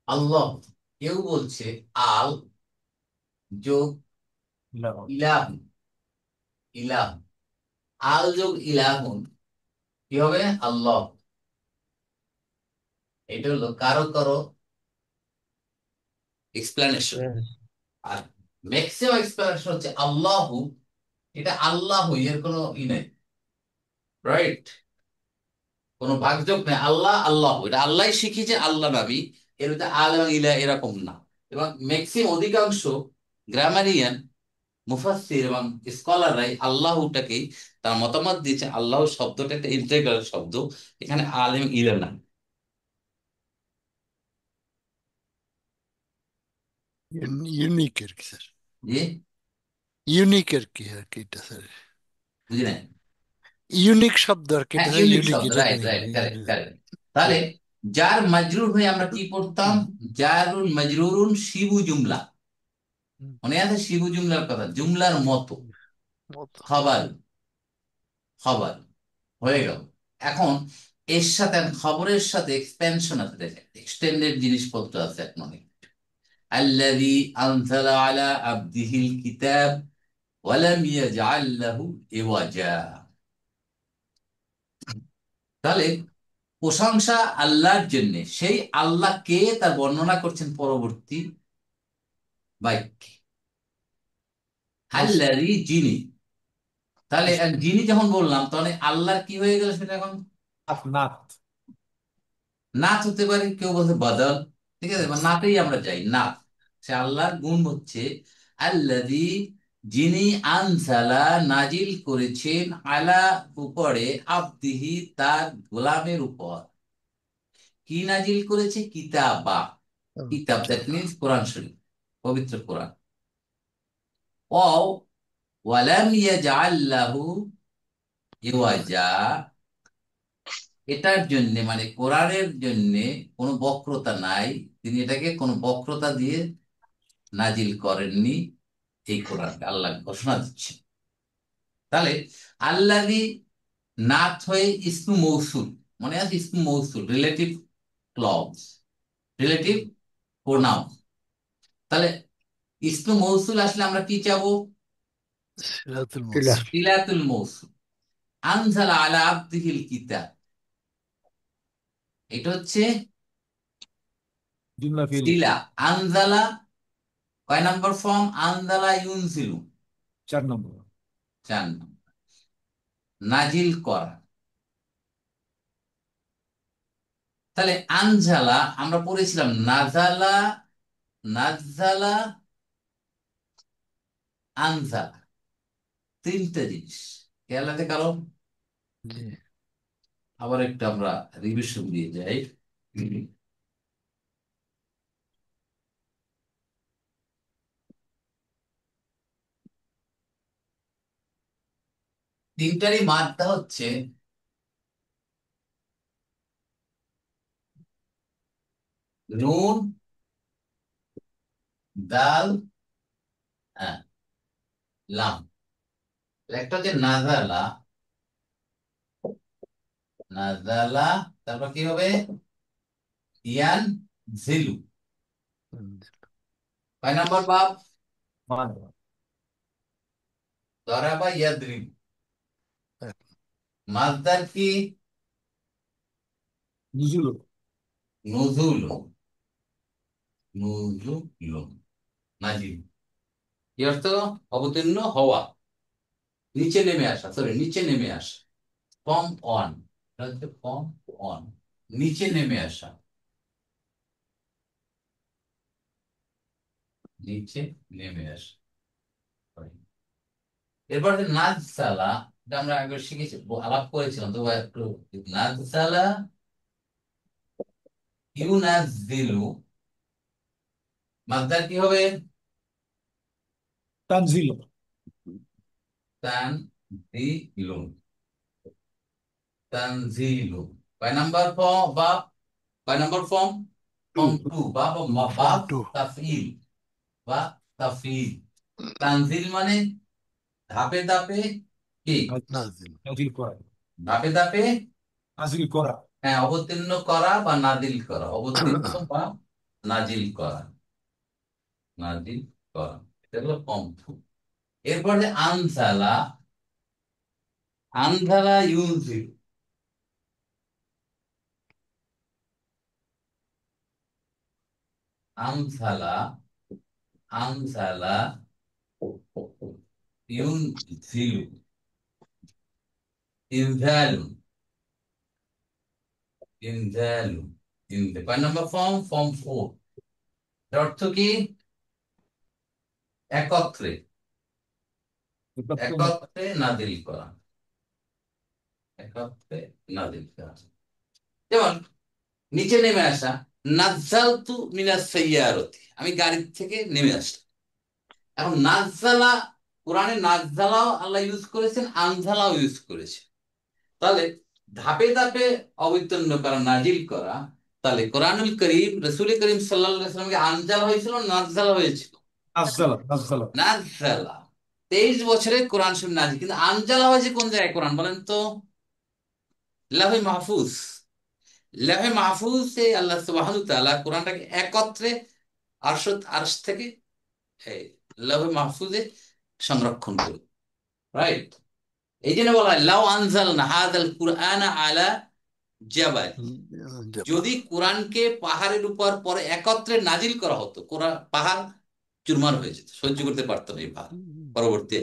আল্লাহ, কেউ বলছে আল যোগ ইলাহ। ইলাহ, ইলাহ, আল যোগ ইলাহুন কি হবে? আল্লাহ। এটা হলো কারো কারো এক্সপ্লেনেশন। আর ম্যাক্সিমাম এক্সপ্লেনেশন হচ্ছে আল্লাহু, এটা আল্লাহু, এর কোনো ই নাই, রাইট? কোনো ভাগযোগ নেই। আল্লাহ আল্লাহ, এটা আল্লাহ শিখিয়েছে, আল্লাহ নবী। এর ভিতরে আল এবং ইলা এরকম না। এবং ম্যাক্সিমাম অধিকাংশ গ্রামারিয়ান, মুফাসসির এবং স্কলাররাই আল্লাহটাকেই তার মতামত দিয়েছে আল্লাহ শব্দটা একটা ইন্টেগ্রাল শব্দ, এখানে আল এবং ইলা না। ইউনিক আর কি স্যার, যে ইউনিক আর কি এটা স্যার, বুঝি না? ইউনিক শব্দ আর কি হ্যাঁ, এটা স্যার, ইউনিক ইউনিক শব্দ, এটা রাইট রাইট, কারেক্ট কারেক্ট। তাহলে যার মাজরুর হয়ে আমরা কি পড়তাম? জারুন মাজরুরুন শিবু জুমলা। মনে আছে শিবু জুমলার কথা? জুমলার মতো, মতো। খাবার, খাবার হয়ে গেল। এখন এর সাথে খবরের সাথে এক্সপেনশন আছে, দেখেন এক্সটেন্ডেড জিনিসপত্র আছে এখন অনেক। আল্লাযী আনজালা আলা আবদিহিল কিতাব ওয়া লাম ইয়াজআল লাহু ইওয়াজা। তাহলে প্রশংসা আল্লাহর জন্য, সেই আল্লাহ কে তার বর্ণনা করছেন পরবর্তী বাক্যে। আল্লাহরই যিনি। তাহলে যিনি যখন বললাম তাহলে আল্লাহর কি হয়ে গেল সেটা এখন? নাত। নাচ হতে পারে, কেউ বলছে বদল, ঠিক আছে, বা নাতেই আমরা যাই, নাচ। সে আল্লাহর গুণ হচ্ছে আল্লাযী, যিনি আনসালা, নাজিল করেছেন, আলা, উপরে, আবদিহি, তার গোলামের উপর। কি নাজিল করেছে? কিতাবা, কিতাব, দ্যাট মিনস কোরআন শরীফ, পবিত্র কোরআন। ও ওয়ালাম ইয়াজআল লাহু ইওয়াজা, এটার জন্য মানে কোরআনের জন্য কোনো বক্রতা নাই, তিনি এটাকে কোনো বক্রতা দিয়ে নাজিল করেননি। এই কোরআনকে আল্লাহ ঘোষণা দিচ্ছে। তাহলে আল্লাহরই নাত হয়ে ইসমু মৌসুল, মনে আছে? ইসমু মৌসুল, রিলেটিভ ক্লজ, রিলেটিভ প্রোনাউন। তাহলে ইসমু মৌসুল আসলে আমরা কি চাবো? সিরাতুল টিলা। মুরসালিন। সিলাতুল মৌসুল। আনজালা আলা আবদিহিল কিতাব, এটা হচ্ছে জুমলা ফেলিয়া। সিলা। আনজালা কয় নাম্বার ফর্ম? আনজালা ইউনজিলু, 4 নম্বর। 4 নম্বর। নাজিল করা। তাহলে আনজালা আমরা পড়েছিলাম নাজালা, নাজালা, আনজালা, তিনটা জিনিস খেয়াল আছে কারো? জি। আবার একটু আমরা রিভিশন দিয়ে যাই। তিনটারই মাত্রা হচ্ছে নুন, দাল, হ্যাঁ, লাম। একটা হচ্ছে নাজালা, নাজালা, তারপর কি হবে? ইয়ান জিলু। কয় নাম্বার বাপ? মান। দরাবা ইয়াদরিব। মাসদার কি? নুজুল। নুজুল, নুজুল, নাজিল। কি অর্থ? অবতীর্ণ হওয়া, নিচে নেমে আসা, সরি, নিচে নেমে আসা। ফর্ম অন, ফর্ম অন, নিচে নেমে আসা, নিচে নেমে আসা। এরপর নাজসালা, এটা আমরা আগে শিখেছি, আলাপ করেছিলাম তো একটু। নাজসালা ইউনাজিলু, মাসদার কি হবে? তানজিল। তানজিলু, তানজিলু। কয় নাম্বার ফর্ম বা কয় number form? Two. Form two. বা বা ফর্ম টু। তাফইল, বা তাফইল। তানজিল মানে ধাপে ধাপে কি? নাজিল। নাজিল করা। ধাপে ধাপে, নাজিল করা। হ্যাঁ, অবতীর্ণ করা বা নাজিল করা, অবতীর্ণ বা নাজিল করা, নাজিল করা, এটা হলো ফর্ম টু। এরপর যে আনসালা, আনসালা ইউনজিল, আনসালা, আনসালা ইউনজিলু, ইনজালু, ইনজালু, কয় নম্বর ফর্ম? Form four. এর অর্থ কি? একত্রে, একত্রে নাজিল করা, একত্রে নাজিল করা। যেমন নিচে নেমে আসা, নাজ্জালতু মিনাস সাইয়ারাতি, আমি গাড়ি থেকে নেমে আসলাম। এখন নাজ্জালা, কোরআনে নাজ্জালাও আল্লাহ ইউজ করেছেন, আনজালাও ইউজ করেছে। তাহলে ধাপে ধাপে অবতীর্ণ করা, নাজিল করা। তাহলে কোরআনুল করিম, রসুল করিম সাল্লাল্লাহু আলাইহি ওয়াসাল্লামকে আনজালা হয়েছিল, নাজ্জালা হয়েছিল? নাজ্জালা। নাজ্জালা। নাজ্জালা। 23 বছরে কোরআন শরীফ নাজিল, কিন্তু আনজালা হয়েছে কোন জায়গায় কোরআন বলেন তো? লাহে মাহফুজ। লাহে মাহফুজে আল্লাহ সুবহানাহু ওয়া তাআলা কোরআনটাকে একত্রে আরশ, আরশ থেকে এই লাহে মাহফুজে সংরক্ষণ করে, রাইট? এই জন্য বলা হয় লাউ আনজালনা হাযাল কুরআনা আলা জাবাল, জাপান। যদি কোরআনকে পাহাড়ের উপর পরে একত্রে নাজিল করা হতো, কোরআন পাহাড় চুরমার হয়ে যেত, সহ্য করতে পারতো না এই ভার। পরবর্তী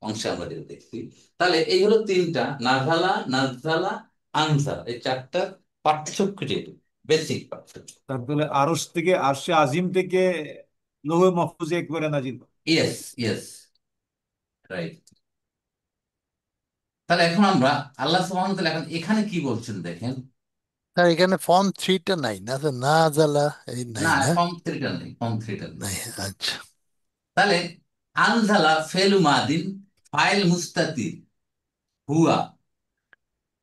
অংশে আমরা যেটা দেখছি। তাহলে এই হলো তিনটা, নাজালা, নাজালা, আনজালা, এই চারটা পার্থক্য, যেটা বেসিক পার্থক্য। তারপরে আরশ থেকে, আরশে আজিম থেকে লৌহে মাহফুজে একবারে নাজিল। Yes, yes, right. তাহলে এখন আমরা আল্লাহ সুবহানাহু ওয়া তাআলা এখন এখানে কি বলছেন দেখেন। স্যার এখানে ফর্ম থ্রিটা নাই না স্যার? না জালা এই নাই না, না? ফর্ম থ্রিটা নেই, ফর্ম থ্রিটা নেই। নাই, আচ্ছা। তাহলে আনজালা ফেলু মাদিন, ফাইল মুস্তাতির, হুয়া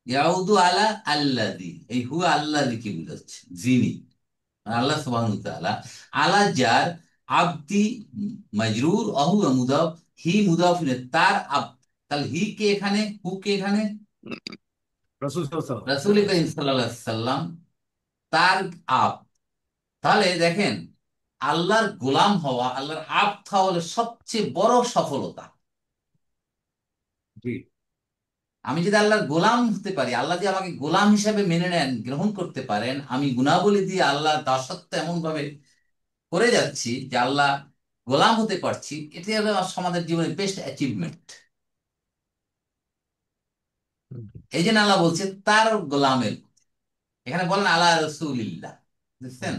ইয়াউদু আলা আল্লাযী, এই হুয়া আল্লাযী কি বোঝাচ্ছে? যিনি, মানে আল্লাহ সুবহানাহু ওয়া তাআলা। আলা যার, আবদি মাজরুর, অহু মুদাফ, হি মুদাফ ইলাইহি, তার আব। তাহলে হি কে এখানে, হু কে এখানে? রাসূল সাল্লাল্লাহু আলাইহি ওয়াসাল্লাম। রাসূল করিম সাল্লাল্লাহু আলাইহি সাল্লাম, তার আব। তাহলে দেখেন, আল্লাহর গোলাম হওয়া, আল্লাহর আব্দ হওয়া হলো সবচেয়ে বড় সফলতা। জি। আমি যদি আল্লাহর গোলাম হতে পারি, আল্লাহ যদি আমাকে গোলাম হিসেবে মেনে নেন, গ্রহণ করতে পারেন, আমি গুণাবলী দিয়ে আল্লাহর দাসত্ব এমন ভাবে করে যাচ্ছি যে আল্লাহ গোলাম হতে পারছি, এটি হলো আমাদের জীবনের বেস্ট অ্যাচিভমেন্ট। এই জন্য আল্লাহ বলছে তার গোলামের, এখানে বলেন আলা রাসূলিল্লাহ, বুঝছেন?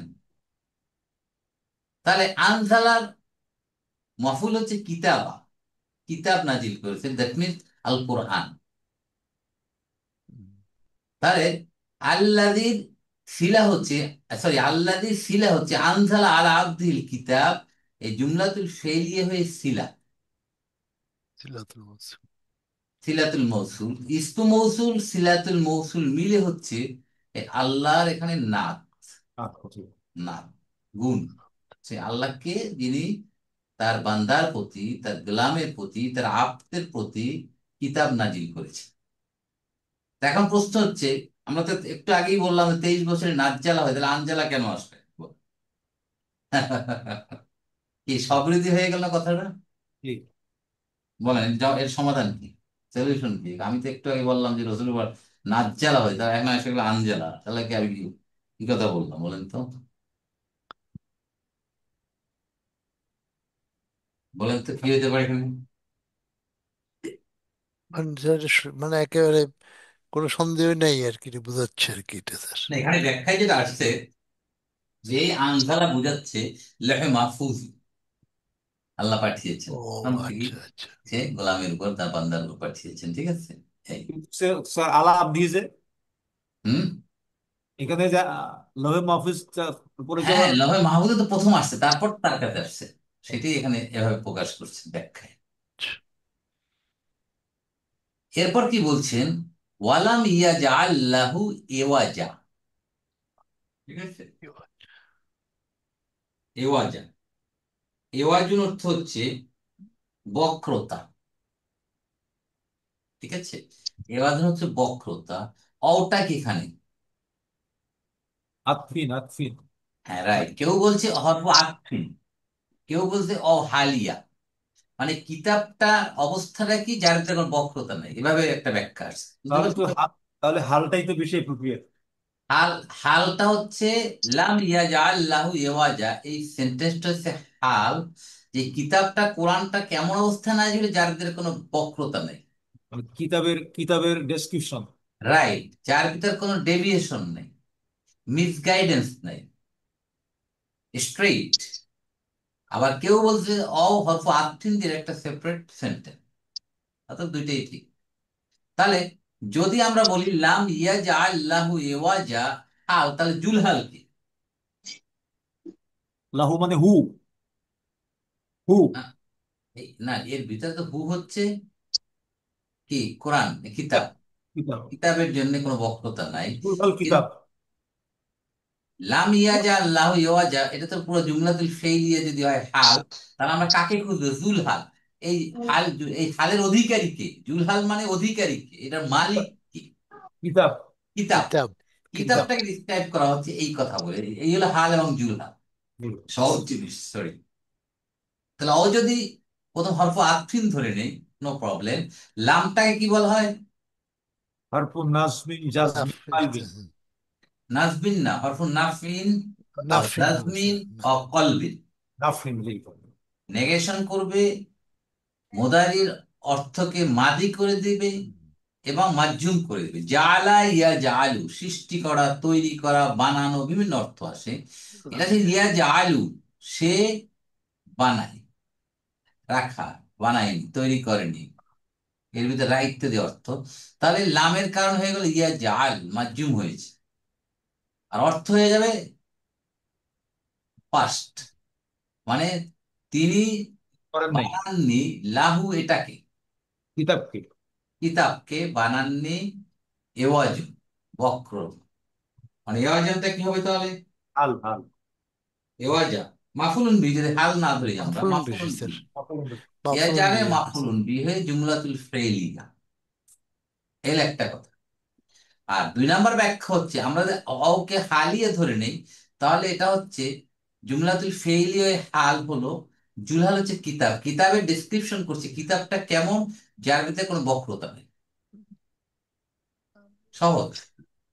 তাহলে আনজালার মাফুল হচ্ছে কিতাবা, কিতাব নাজিল করেছেন, দ্যাট মিনস আল কোরআন। তাহলে আল্লাযীর সিলা হচ্ছে, সরি, আল্লাযীর সিলা হচ্ছে আনজালা আলা আবদিল কিতাব, এই জুমলাতুল ফেলিয়ে হয়ে সিলা, সিলাতুল মুসলিম। সিলাতুল মৌসুল, ইসমু মৌসুল সিলাতুল মৌসুল মিলে হচ্ছে আল্লাহর এখানে নাত, আচ্ছা। নাত, গুণ। সে আল্লাহকে, যিনি তার বান্দার প্রতি, তার গোলামের প্রতি, তার আব্দের প্রতি কিতাব নাজিল করেছে। তা এখন প্রশ্ন হচ্ছে, আমরা তো একটু আগেই বললাম 23 বছরের নাজ্জালা হয়, তাহলে আনজালা কেন আসবে? কি সবৃদ্ধি হয়ে গেল না কথাটা? জি। বলেন এর সমাধান কি, সলিউশন কি? আমি তো একটু আগে বললাম যে রসুল নাজ্জালা হয়, তার এখন এসে গেলো আনজালা, তাহলে কি আমি কি কি কথা বললাম বলেন তো? বলেন তো কি হতে পারে এখানে? মানে স্যার মানে একেবারে কোনো সন্দেহ নেই আর কি, বোঝাচ্ছে আর কি এটা স্যার। না, এখানে ব্যাখ্যায় যেটা আসছে, যে আনজালা বোঝাচ্ছে লেহে মাহফুজ আল্লাহ পাঠিয়েছেন, ও কোন থেকে? আচ্ছা আচ্ছা। সে গোলামের উপর, তার বান্দার উপর পাঠিয়েছেন, ঠিক আছে? এই, কিন্তু স্যার আলা আব্দি যে হুম। এখানে যা লৌহে মাহফুজ উপরে হ্যাঁ, যাওয়ার। লহে মাহফুজে তো প্রথম আসছে, তারপর তার কাছে আসছে, সেটাই এখানে এভাবে প্রকাশ করছে ব্যাখ্যায়। এরপর কি বলছেন? ওয়ালাম ইয়াজআল লাহু ইওয়াজা, ঠিক আছে? এওয়াজা, এওয়াজুন অর্থ হচ্ছে বক্রতা, ঠিক আছে? এওয়াজুন হচ্ছে বক্রতা। অওটা কি এখানে? আতফিন, আতফিন। হ্যাঁ, রাইট। কেউ বলছে হরফ আতফিন, কেউ বলছে অ হালিয়া, মানে কিতাবটা অবস্থাটা কি, যার ভিতরে কোনো বক্রতা নেই, এভাবে একটা ব্যাখ্যা আসছে, বুঝতে তাহলে তো পারছেন? তাহলে হালটাই তো বেশি অ্যাপ্রোপ্রিয়েট। হাল, হালটা হচ্ছে লাম ইয়াজআল লাহু ইওয়াজা, এই সেন্টেন্সটা হচ্ছে হাল, যে কিতাবটা, কোরআনটা কেমন অবস্থায় নাযিল, যার ভিতরে কোনো বক্রতা নেই। মানে কিতাবের কিতাবের ডেসক্রিপশন। রাইট, যার ভিতরে কোনো ডেভিয়েশন নেই, মিসগাইডেন্স নেই, স্ট্রেইট। আবার কেউ বলছে অ হরফ আতফিন দিয়ে একটা সেপারেট সেন্টেন্স, অর্থাৎ দুইটাই ঠিক। তাহলে যদি আমরা বলি লাম ইয়াজআল লাহু ইওয়াজা হাল, তাহলে জুলহাল কি? লাহু মানে হু, হু না, না, এর ভিতরে তো হু হচ্ছে কি, কোরআন, কিতাব। কিতাব, কিতাবের জন্য কোনো বক্রতা নাই। ফুল কিন্তু কিতাব। লাম ইয়াজা আল্লাহ ইয়াজা, এটা তো পুরো জুমলাতুল ফেইলিয়া যদি হয় হাল, তাহলে আমরা কাকে খুঁজবো? জুল হাল। এই হাল, এই হালের অধিকারী কে? জুল হাল মানে অধিকারী কে, এটার মালিক কে? কিতাব, কিতাব। কিতাব। কিতাব। কিতাবটাকে ডিসক্রাইব করা হচ্ছে এই কথা বলে, এই হলো হাল এবং জুল হাল, সহজ জিনিস, সরি। তাহলে ও যদি প্রথম হরফ আতফিন ধরে নেই, নো প্রবলেম। লামটাকে কি বলা হয়? হারফুন নাজমিন নাফ। জাজমিন কালবিন। নাজবিন না, হরফুন নাফিন, নাফিন, নাফিন হবে জাজমিন, স্যার, না। কলবিন। নাফিন যেই বলে। নেগেশন করবে, মুদারির অর্থকে মাদি করে দিবে এবং মাজজুম করে দিবে। জালা ইয়া জালু, সৃষ্টি করা, তৈরি করা, বানানো, বিভিন্ন অর্থ আসে। এটা হচ্ছে ইয়া জালু, সে বানায়, রাখা, বানায়নি, তৈরি করেনি, এর ভিতরে রা ইত্যাদি অর্থ। তাহলে লামের কারণ হয়ে গেল ইয়া জাল, মাজজুম হয়েছে, আর অর্থ হয়ে যাবে পাস্ট, মানে তিনি করেন নাই বানাননি লাহু, এটাকে, কিতাবকে। কিতাবকে বানাননি, এওয়াজ, বক্র, মানে এওয়াজনটা কি হবে তাহলে? হাল হাল। এওয়াজা মাফুলুন বি, যদি হাল না ধরি আমরা, মাফুলুন বিহি মাফুলুন বি। স্যার, অপূর্ণ। ইয়া মাফুলুন জানে বিহি হবে স্যার। মাফুলুন বি হয়ে জুমলাতুল ফেইলিয়া, এর একটা কথা। আর দুই নাম্বার ব্যাখ্যা হচ্ছে আমরা যদি অকে হালিয়ে ধরে নেই, তাহলে এটা হচ্ছে জুমলাতুল ফেইলিয়া, হাল হলো, জুলহাল হচ্ছে কিতাব, কিতাবের ডেসক্রিপশন করছে কিতাবটা কেমন, যার ভিতরে কোনো বক্রতা নেই, সহজ।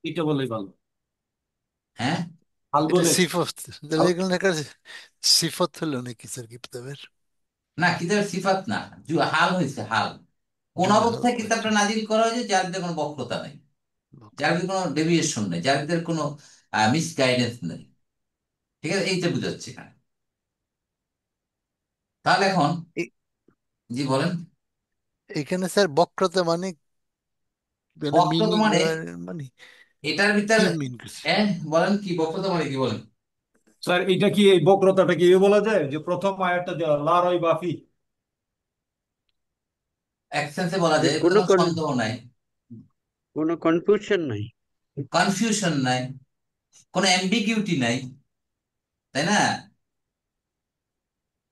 এটা বলেই ভালো। হ্যাঁ, হাল এটা বলে। সিফত, তাহলে হাল। এগুলো লেখা সিফত হলো নাকি স্যার কিতাবের? না কিতাবের সিফাত না, হাল হয়েছে, হাল কোন জুলহাল, অবস্থায় আচ্ছা। কিতাবটা নাজিল করা হয়েছে, যার ভিতরে কোনো বক্রতা নেই, যার ভিতরে কোনো ডেভিয়েশন নেই, যার ভিতরে কোনো মিসগাইডেন্স নেই। ঠিক আছে, এইটা বুঝাচ্ছে এখানে। তাহলে এখন, এ- জি বলেন। এখানে স্যার বক্রতা মানে, মানে বক্রতা মিনিং, মানে, মানে এটার কি ভিতরে, মিন করছে? বলেন কি বক্রতা মানে কি বলেন? স্যার এটা কি, এই বক্রতাটা কি এ বলা যায় যে প্রথম আয়াতটা দেওয়া লা রাইবা ফি? এক সেন্সে বলা যে যায়, এর কোনো কোনো সন্দেহ নাই, কোনো কনফিউশন নাই। কনফিউশন নাই, কোনো অ্যাম্বিগিউটি নাই, তাই না?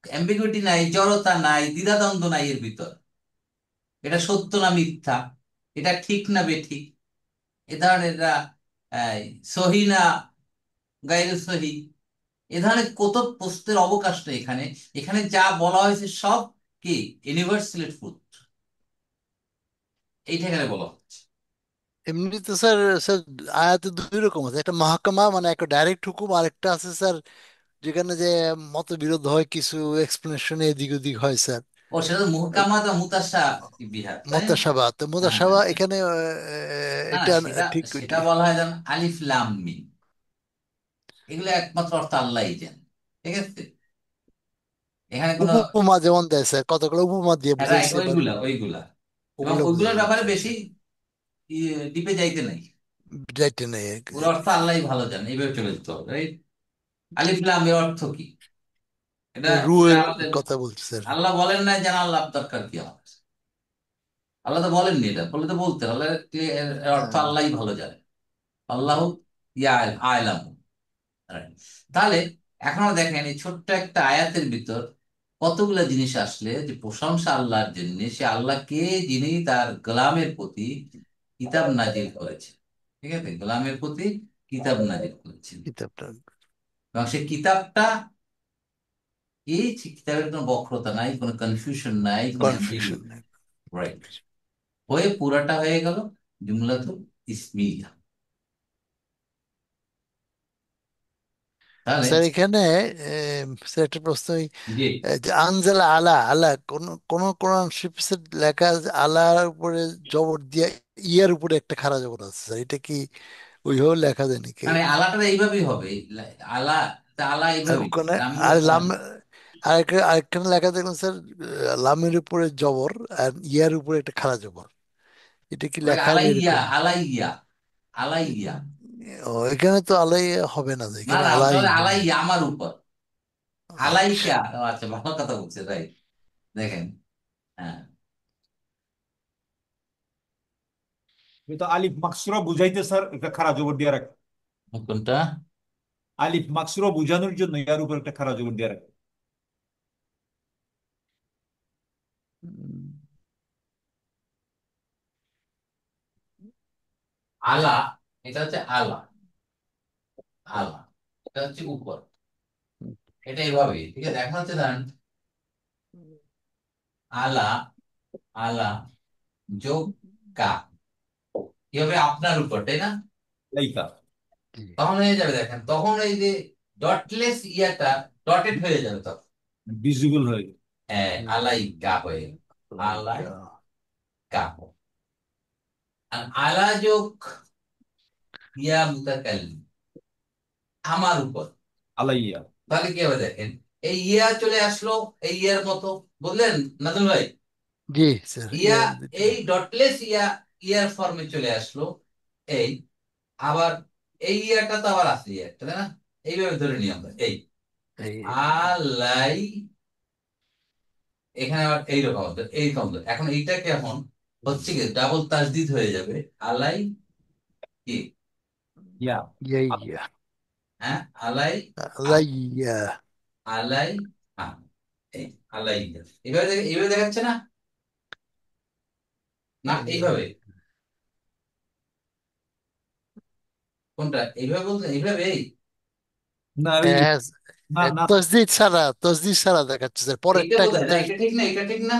অ্যাম্বিগুইটি নাই, জড়তা নাই, দ্বিধাদ্বন্দ্ব নাই এর ভিতর, এটা সত্য না মিথ্যা, এটা ঠিক না বেঠিক, এ ধরনের এটা আহ, সহি না গায়রে সহি, এ ধরনের কত প্রশ্নের অবকাশ নেই এখানে। এখানে যা বলা হয়েছে সব কি ইউনিভার্সাল ট্রুথ, এইটা এখানে বলা হচ্ছে। এমনি তো স্যার, স্যার আয়াতে দুই রকম আছে, একটা মাহকামা মানে একটা ডাইরেক্ট হুকুম, আর একটা আছে স্যার যেখানে যে মতবিরোধ হয়, কিছু এক্সপ্লেনেশন এদিক ওদিক হয় স্যার। ও সেটা তো মুহকামাত আর মুতাশা বিহার, তাই না? মোতাসাবা, তো হ্যাঁ মোতাসাবা হ্যাঁ। এখানে না না, এটা সেটা ঠিক সেটা ওইটি। বলা হয় যেমন আলিফ লাম মিম, এগুলো একমাত্র অর্থ আল্লাহই জানেন। ঠিক আছে, এখানে কোনো, উপমা যেমন দেয় স্যার, কতগুলো উপমা দিয়ে রাইট, বুঝাইছে, এবার ওইগুলা ওইগুলা, এবং ওগুলো বোঝা ওইগুলোর ব্যাপারে যাচ্ছে, বেশি আচ্ছা। ডিপে যাইতে নাই, যাইতে নেই ওর অর্থ আল্লাহই ভালো জানে, এইভাবে চলে যেতে হবে, রাইট? আলিফ লাম এর অর্থ কি, এটা এটা রুয়ের আমাদের, কথা বলছি স্যার। আল্লাহ বলেন না জানা, আল্লাহ দরকার কি আমার? আল্লাহ তো বলেননি, এটা বলে তো বলতে, আল্লাহ এর অর্থ হ্যাঁ, আল্লাহই ভালো জানে, আল্লাহ ইয়া আলাম। Right. তাহলে এখন আমরা দেখেন এই ছোট্ট একটা আয়াতের ভিতর কতগুলা জিনিস আসলে, যে প্রশংসা আল্লাহর জন্য, সে আল্লাহ কে, যিনি তার গোলামের প্রতি কিতাব নাজিল করেছেন। ঠিক আছে, গোলামের প্রতি কিতাব নাজিল করেছেন, কিতাবটা এবং সে কিতাবটা, এই কিতাবের কোনো বক্রতা নাই, কোনো কনফিউশন নাই, কোনো কনফিউশন অ্যাম্বিগুইটি, নেই। রাইট, হয়ে পুরাটা হয়ে গেল জুমলাতুল ইসমিয়া। তাহলে, স্যার এখানে স্যার একটা প্রশ্ন, যে যে আনজালা আলা আলা, কোন কোন কোরআন শরীফে লেখা আছে আলার উপরে জবর দিয়া ইয়ার উপরে একটা খাড়া জবর আছে স্যার, এটা কি ওইভাবে লেখা যায় নাকি? মানে আলাটা এইভাবেই হবে, আলা, তা আলা আর এইভাবেই, ওখানে লামের আর উপর লাম, আলা। আরেকখানে লেখা দেখুন স্যার, লামের উপরে জবর আর ইয়ার উপরে একটা খাড়া জবর, এটা কি ওটাকে লেখার আলাইয়া, এরকম? আলাইয়া, আলাইয়া। ও, এখানে তো আলাই হবে না, না এখানে না, আলাই তাহলে হবে। আলাইয়া আমার উপর, আচ্ছা, আলাইকা, ও আচ্ছা, ভালো কথা বলছে, তাই দেখেন। হ্যাঁ, কিন্তু আলিফ মাকসুরা বুঝাইতে স্যার একটা খাড়া জবর দিয়ে রাখে। কোনটা? আলিফ মাকসুরা বুঝানোর জন্য ইয়ার উপর একটা খাড়া জবর দিয়ে রাখে। আলা, এটা হচ্ছে আলা, আলা, এটা হচ্ছে উপর, এটা এইভাবেই, ঠিক আছে। এখন হচ্ছে ধরেন আলা, আলা যোগ কা, কি হবে? আপনার উপর, তাই না? লাইকা। তখন হয়ে যাবে, দেখেন তখন এই যে ডটলেস ইয়াটা ডটেড হয়ে যাবে তখন, ভিজিবল হয়ে যায়। আলাই কা হয়ে গেল। আলাই কা আর আলা যোগ ইয়া মুতাকাল্লিম, আমার উপর। আলাইয়া। তাহলে কি হবে দেখেন, এই ইয়া চলে আসলো, এই ইয়ার মতো, বুঝলেন নাজুল ভাই? জি স্যার, ইয়া, এই ডটলেস ইয়া ইয়ার ফর্মে চলে আসলো। এই আবার এই ইয়াটা তো আবার আছে ইয়াটা, তাই না? এইভাবে ধরে নিই আমরা, এই আলাই, এখানে আবার এইরকম হবে, এইরকম হবে। এখন এইটাকে এখন হচ্ছে কি ডাবল তাসদিদ হয়ে যাবে, আলাই কি, ইয়া। ইয়া ইয়া হ্যাঁ আলাই, আলাইয়া। আলাই, হ্যাঁ এই আলাই, এইভাবে এইভাবে দেখাচ্ছে না, না এইভাবে, কোনটা এইভাবে বলতে, এইভাবে এই, না ওই যে, না না, তসদিদ ছাড়া দেখাচ্ছে স্যার, এইটা পরেরটা বোধহয় কিন্তু না, এটা ঠিক না, এটা ঠিক না।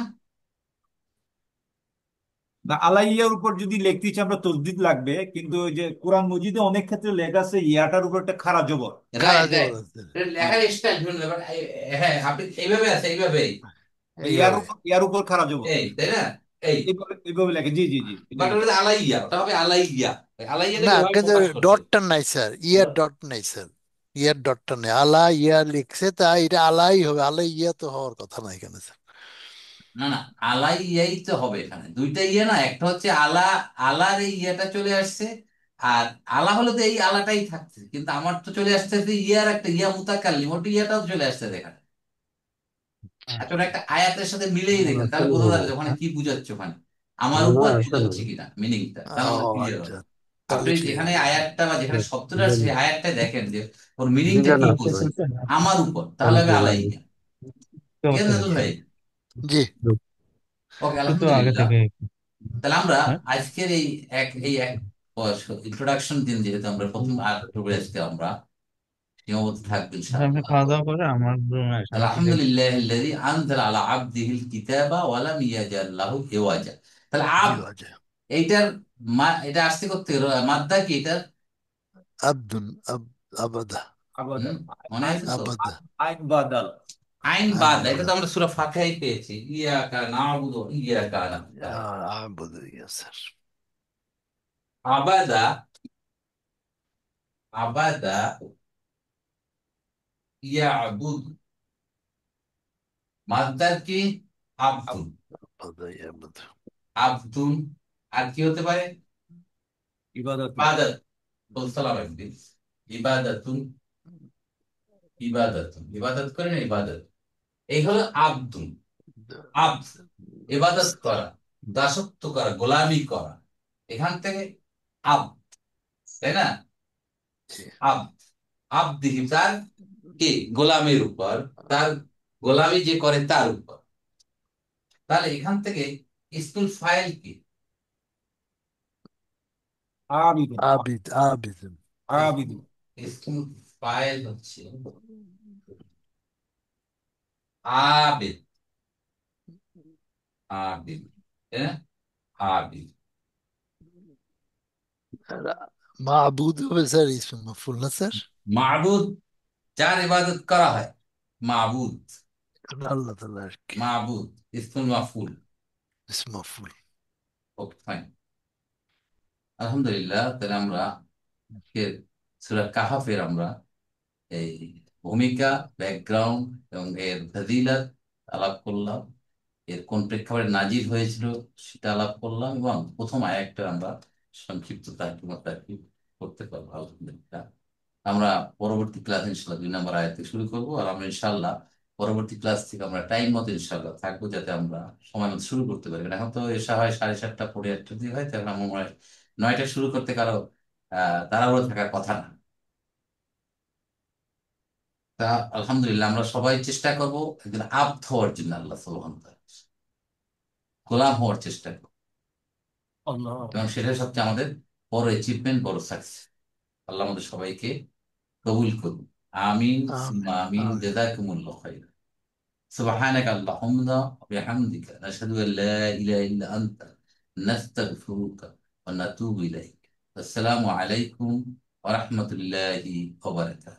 না আলাইয়ার উপর যদি লিখতে চাই আমরা তসদিদ লাগবে, কিন্তু ওই যে কোরআন মজিদে অনেক ক্ষেত্রে লেখা আছে ইয়াটার উপর একটা খাড়া জবর। খারাপ রাইট রাইট, জবর আছে। হ্যাঁ, লেখার স্টাইল শুনুন ব্যাপার, হ্যাঁ আপনি এইভাবে আছে, এইভাবেই, এইভাবে। ইয়ার উপর খাড়া জবর। এই তাই না, এই, এইভাবে এইভাবে লেখে, জি জি জি, এটা বাট ওটা আলাইয়া, ওটা হবে আলাইয়া, না আলাইয়াটাকে ওভাবে কিন্তু প্রকাশ করছে। ডটটা নাই স্যার, ইয়ার ডট নাই স্যার, ইয়ার ডটটা নেই, আলা ইয়া লিখছে তাই এটা আলাই হবে, আলাই ইয়া তো হওয়ার কথা না এখানে স্যার। না না, আলাইয়াই তো হবে, এখানে দুইটা ইয়ে না, একটা হচ্ছে আলা, আলার এই ইয়েটা চলে আসছে, আর আলা হলে তো এই আলাটাই থাকছে, কিন্তু আমার তো চলে আসছে যে ইয়ার একটা ইয়া মুতাকাল্লিম, ওটা ইয়াটাও চলে আসছে এখানে। এখন একটা আয়াতের সাথে মিলেই আমার দেখেন, তাহলে আসলে বোঝা মনে যাবে যে হয় ওখানে না। কি বুঝাচ্ছে, ওখানে আমার আমার উপর আসলে বুঝাচ্ছে কিনা মিনিংটা, তাহলে ও আমাদের ক্লিয়ার আচ্ছা, হবে। তাহলে আপনি ঠিক যেখানে আছে স্যার। আয়াতটা বা যেখানে শব্দটা আছে জি সেই আয়াতটা দেখেন যে ওর মিনিংটা জি কি না, বলছে, আমার উপর, তাহলে হবে আলাইয়া। ঠিক আছে না তো ভাই? জি। ওকে, আলহামদুলিল্লাহ। তাহলে আমরা আজকের এই এক ইন্ট্রোডাকশন দিন, যেহেতু আমরা প্রথম অক্টোবরে আজকে আমরা সীমাবদ্ধ থাকবো ইনশাআল্লাহ। তাহলে আলহামদুলিল্লাহ আল্লাযী আনজালা আলা আবদিহিল কিতাবা ওয়া লাম ইয়াজআল লাহু ইওয়াজা। তাহলে জি আচ্ছা। এইটার এটা আসতে করতে মাদ্দা কি এটা? আব্দুল আবাদা। আবাদাল। মনে আইন আছে তো? আবাদা। আইন বাদাল। আইন আইন বাদ, এটা তো বাদা। আমরা সূরা ফাতিহায় পেয়েছি, ইয়াকা না'বুদু ওয়া ইয়াকা নাস্তাইন। আবাদা, ইয়া স্যার। আবাদা, আবাদা ইয়াবুদ, মাদ্দার কি? আব্দুল, আবাদা ইয়া আবাদা। আব্দুল, আর কি হতে পারে? ইবাদত। ইবাদত, সালাম একদিন, ইবাদাতুন, ইবাদাতুন, ইবাদত করে না, ইবাদত, এই হলো আব্দুল। আব্দ, ইবাদত করা, দাসত্ব করা, গোলামি করা, এখান থেকে আব্দ, তাই না? আব্দ, আব্দিহি, তার কি, গোলামের উপর, তার গোলামি যে করে তার উপর। তাহলে এখান থেকে ইসমুল ফাইল কি? আবিদ। আবিদ, আবিদ। আবিদ। ইসমুল ফাইল হচ্ছে আবিদ, আবিদ, তাই না? আবিদ, মাবুদ হবে স্যার, ইসম মাফুল না স্যার? মাবুদ, যার ইবাদত করা হয়, মাবুদ, আল্লাহ তাআলা আর কি। মাবুদ, ইসমুল মাফুল। ইসম মাফুল। ওকে ফাইন, আলহামদুলিল্লাহ। তাহলে আমরা সূরা কাহাফের আমরা এই ভূমিকা, ব্যাকগ্রাউন্ড এবং এর ফজিলত আলাপ করলাম, এর কোন প্রেক্ষাপটে নাজিল হয়েছিল সেটা আলাপ করলাম, এবং প্রথম আয়াতটা আমরা সংক্ষিপ্ত তার্কিক করতে পারবো আলহামদুলিল্লাহ। আমরা পরবর্তী ক্লাস ইনশাল্লাহ 2 নম্বর আয়াত থেকে শুরু করবো, আর আমরা ইনশাল্লাহ পরবর্তী ক্লাস থেকে আমরা টাইম মতো ইনশাল্লাহ থাকবো, যাতে আমরা সময় মতো শুরু করতে পারি। কারণ এখন তো এসা হয় 7:30 পরে 8টার দিকে হয়, তখন আমার মনে হয় 9টায় শুরু করতে কারো তাড়াহুড়ো থাকার কথা না। তা আলহামদুলিল্লাহ আমরা সবাই চেষ্টা করব একদিন আব্দ হওয়ার জন্য, আল্লাহ সুবহানাহু ওয়া তাআলা গোলাম হওয়ার চেষ্টা করব, আল্লাহ। এবং সেটাই সবচেয়ে আমাদের বড় অ্যাচিভমেন্ট, বড় সাকসেস। আল্লাহ আমাদের সবাইকে কবুল করুন। আমিন সুম্মা আমিন, আমিন, আমিন। জাযাকুমুল্লাহ খাইর। সুবহানাকা আল্লাহুম্মা ওয়া বিহামদিকা নাশহাদু আল লা ইলাহা ইল্লা আনতা নাস্তাগফিরুকা ওয়া নাতুবু ইলাইক। আসসালামু আলাইকুম ওয়া রাহমাতুল্লাহি ওয়া বারাকাতুহু।